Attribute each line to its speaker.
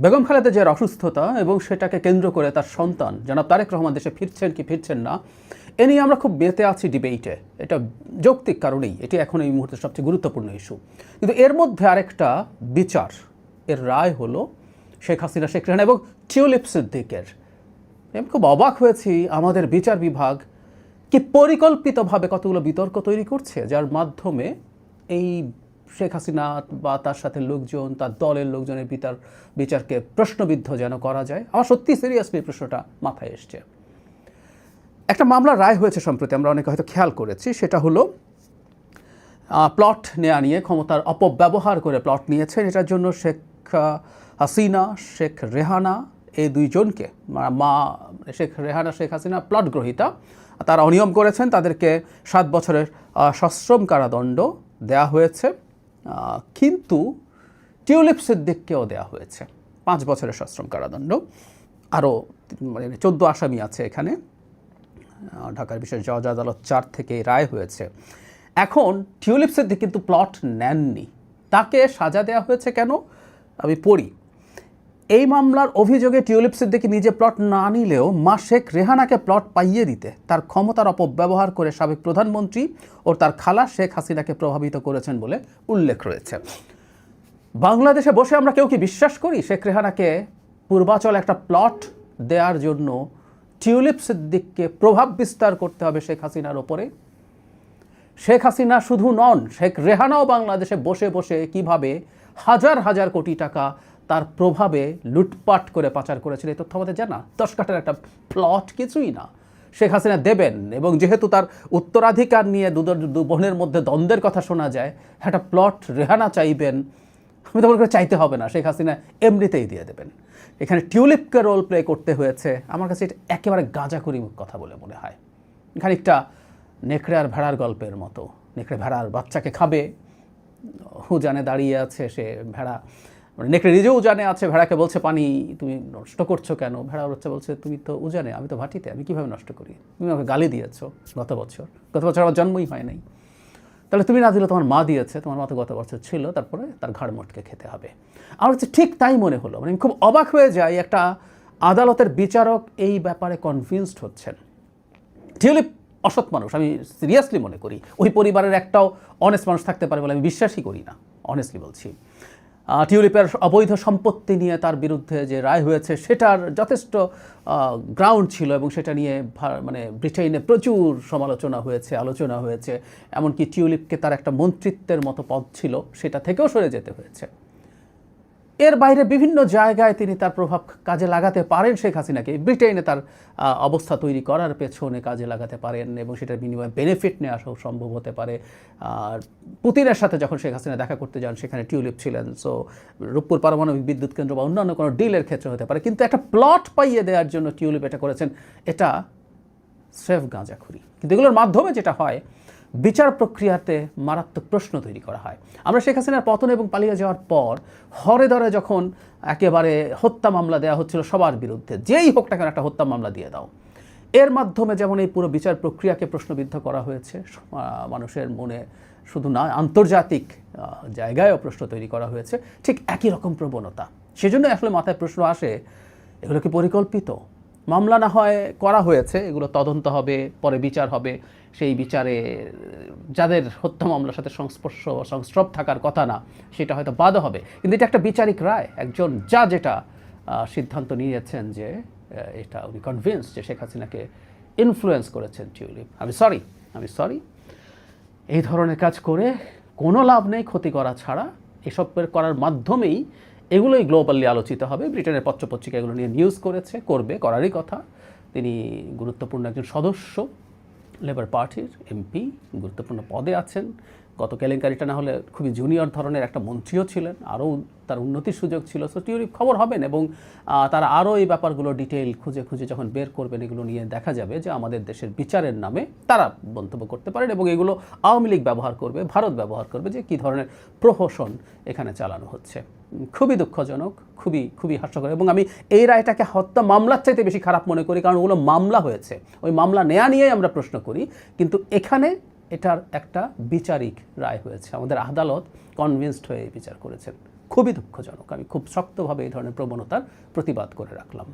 Speaker 1: বেগম খালেদা জিয়ার অসুস্থতা এবং সেটাকে কেন্দ্র করে তার সন্তান জনাব তারেক রহমান দেশে ফিরছেন কি ফিরছেন না এ নিয়ে আমরা খুব মেতে আছি ডিবেটে। এটা যৌক্তিক কারণেই এটি এখন এই মুহূর্তে সবচেয়ে গুরুত্বপূর্ণ ইস্যু। কিন্তু এর মধ্যে আরেকটা বিচার, এর রায় হলো শেখ হাসিনা, শেখ রেহানা এবং টিউলিপ সিদ্দিকের। আমি খুব অবাক হয়েছি আমাদের বিচার বিভাগ কি পরিকল্পিতভাবে কতগুলো বিতর্ক তৈরি করছে, যার মাধ্যমে এই শেখ হাসিনা বা তার সাথে লোকজন, তার দলের লোকজনের বিচারকে প্রশ্নবিদ্ধ যেন করা যায়। আমার সত্যি সিরিয়াসলি প্রশ্নটা মাথায় এসছে। একটা মামলার রায় হয়েছে সম্প্রতি, আমরা অনেকে হয়তো খেয়াল করেছি। সেটা হলো প্লট নেওয়া নিয়ে, ক্ষমতার অপব্যবহার করে প্লট নিয়েছেন। এটার জন্য শেখ হাসিনা, শেখ রেহানা এই দুইজনকে, মা শেখ রেহানা, শেখ হাসিনা প্লট গ্রহীতা, তারা অনিয়ম করেছেন। তাদেরকে 7 বছরের সশ্রম কারাদণ্ড দেয়া হয়েছে। কিন্তু টিউলিপ সিদ্দিককেও দেওয়া হয়েছে 5 বছরের সশ্রম কারাদণ্ড। আরও 14 আসামি আছে এখানে। ঢাকার বিশেষ জজ আদালত 4 থেকে রায় হয়েছে। এখন টিউলিপ সিদ্দিক কিন্তু প্লট নেননি, তাকে সাজা দেওয়া হয়েছে কেন আমি পড়ি। এই মামলার অভিযোগে টিউলিপ সিদ্দিক নিজে প্লট না নিলেও মা শেখ রেহানাকে প্লট পাইয়ে দিতে তার ক্ষমতার অপব্যবহার করে সাবেক প্রধানমন্ত্রী ও তার খালা শেখ হাসিনাকে প্রভাবিত করেছেন বলে উল্লেখ রয়েছে। বাংলাদেশে বসে আমরা কেউ কি বিশ্বাস করি শেখ রেহানাকে পূর্বাচল একটা প্লট দেওয়ার জন্য টিউলিপ সিদ্দিককে প্রভাব বিস্তার করতে হবে শেখ হাসিনার ওপরে? শেখ হাসিনা শুধু নন, শেখ রেহানাও বাংলাদেশে বসে বসে কিভাবে হাজার হাজার কোটি টাকা তার প্রভাবে লুটপাট করে পাচার করেছিল, এই তথ্য আমাদের জানা। 10 কাঠার একটা প্লট কিছুই না, শেখ হাসিনা দেবেন। এবং যেহেতু তার উত্তরাধিকার নিয়ে দু বোনের মধ্যে দ্বন্দ্বের কথা শোনা যায়, একটা প্লট রেহানা চাইবেন, আমি তো মনে করি চাইতে হবে না, শেখ হাসিনা এমনিতেই দিয়ে দেবেন। এখানে টিউলিপকে রোল প্লে করতে হয়েছে। আমার কাছে এটা একেবারে গাঁজাখুরি কথা বলে মনে হয়। খানিকটা নেকড়ে আর ভেড়ার গল্পের মতো। নেকড়ে ভেড়ার বাচ্চাকে খাবে, উজানে দাঁড়িয়ে আছে সে ভেড়া, মানে নেকড়ে নিজেও উজানে আছে, ভেড়াকে বলছে পানি তুমি নষ্ট করছো কেন? ভেড়া হচ্ছে বলছে তুমি তো উজানে, আমি তো ভাটিতে, আমি কীভাবে নষ্ট করি? তুমি আমাকে গালি দিয়েছো গত বছর আমার জন্মই হয় নাই, তাহলে তুমি না দিলে তোমার মা দিয়েছে, তোমার মা তো গত বছর ছিল, তারপরে তার ঘাড় মোটকে খেতে হবে। আমার হচ্ছে ঠিক তাই মনে হলো। মানে খুব অবাক হয়ে যায়, একটা আদালতের বিচারক এই ব্যাপারে কনভিন্সড হচ্ছেন। টিউলিপ অসৎ মানুষ, আমি সিরিয়াসলি মনে করি। ওই পরিবারের একটাও অনেস্ট মানুষ থাকতে পারে বলে আমি বিশ্বাসই করি না, অনেস্টলি বলছি। টিউলিপের অবৈধ সম্পত্তি নিয়ে তার বিরুদ্ধে যে রায় হয়েছে সেটার যথেষ্ট গ্রাউন্ড ছিল এবং সেটা নিয়ে মানে ব্রিটেনে প্রচুর সমালোচনা হয়েছে, আলোচনা হয়েছে। এমনকি টিউলিপকে তার একটা মন্ত্রিত্বের মতো পদ ছিল, সেটা থেকেও সরে যেতে হয়েছে। এর বাইরে বিভিন্ন জায়গায় তিনি তার প্রভাব কাজে লাগাতে পারেন। শেখ হাসিনাকে ব্রিটেনে তার অবস্থা তৈরি করার পেছনে কাজে লাগাতে পারেন এবং সেটার বিনিময়ে বেনিফিট নেওয়া সম্ভব হতে পারে। আর পুতিনের সাথে যখন শেখ হাসিনা দেখা করতে যান, সেখানে টিউলিপ ছিলেন। সো রূপপুর পারমাণবিক বিদ্যুৎ কেন্দ্র বা অন্যান্য কোনো ডিলের ক্ষেত্রে হতে পারে। কিন্তু একটা প্লট পাইয়ে দেওয়ার জন্য টিউলিপ এটা করেছেন, এটা স্রেফ গাঁজাখুরি। কিন্তু এগুলোর মাধ্যমে যেটা হয়, বিচার প্রক্রিয়াতে মারাত্মক প্রশ্ন তৈরি করা হয়। আমরা শেখ হাসিনার পতন এবং পালিয়ে যাওয়ার পর হরে ধরে যখন একেবারে হত্যা মামলা দেওয়া হচ্ছিল সবার বিরুদ্ধে, যেই হোক না কেন একটা হত্যা মামলা দিয়ে দাও, এর মাধ্যমে যেমন এই পুরো বিচার প্রক্রিয়াকে প্রশ্নবিদ্ধ করা হয়েছে, মানুষের মনে শুধু না আন্তর্জাতিক জায়গায়ও প্রশ্ন তৈরি করা হয়েছে, ঠিক একই রকম প্রবণতা। সেজন্য আসলে মাথায় প্রশ্ন আসে, এগুলো কি পরিকল্পিত? মামলা না হয় করা হয়েছে, এগুলো তদন্ত হবে, পরে বিচার হবে। সেই বিচারে যাদের হত্যা মামলার সাথে সংস্রব থাকার কথা না, সেটা হয়তো বাদও হবে। কিন্তু এটা একটা বিচারিক রায়, একজন জাজ এটা সিদ্ধান্ত নিয়েছেন যে এটা উনি কনভিন্স যে শেখ হাসিনাকে ইনফ্লুয়েন্স করেছেন টিউলিপ। আমি সরি, এই ধরনের কাজ করে কোনো লাভ নেই, ক্ষতি করা ছাড়া। এসব করার মাধ্যমেই এগুলোই গ্লোবালি আলোচিত হবে। ব্রিটেনের পত্রপত্রিকা এগুলো নিয়ে নিউজ করারই কথা। তিনি গুরুত্বপূর্ণ একজন সদস্য, লেবার পার্টির এমপি, গুরুত্বপূর্ণ পদে আছেন। গত কেলেঙ্কারিটা না হলে খুবই জুনিয়র ধরনের একটা মন্ত্রীও ছিলেন, আরও তার উন্নতির সুযোগ ছিল। সো টিউলিপ খবর হবেন এবং তারা আরও এই ব্যাপারগুলো ডিটেইল খুঁজে যখন বের করবেন, এগুলো নিয়ে দেখা যাবে যে আমাদের দেশের বিচারের নামে তারা মন্তব্য করতে পারেন এবং এগুলো আওয়ামী লীগ ব্যবহার করবে, ভারত ব্যবহার করবে, যে কী ধরনের প্রহসন এখানে চালানো হচ্ছে। খুবই দুঃখজনক, খুবই হাস্যকর। এবং আমি এই রায়টাকে হত্যা মামলার চাইতে বেশি খারাপ মনে করি, কারণ ওগুলো মামলা হয়েছে, ওই মামলা নেয়া নিয়েই আমরা প্রশ্ন করি। কিন্তু এখানে এটার একটা বিচারিক রায় হয়েছে, আমাদের আদালত কনভিন্সড হয়ে বিচার করেছেন। খুবই দুঃখজনক। আমি খুব শক্তভাবে এই ধরনের প্রবণতার প্রতিবাদ করে রাখলাম।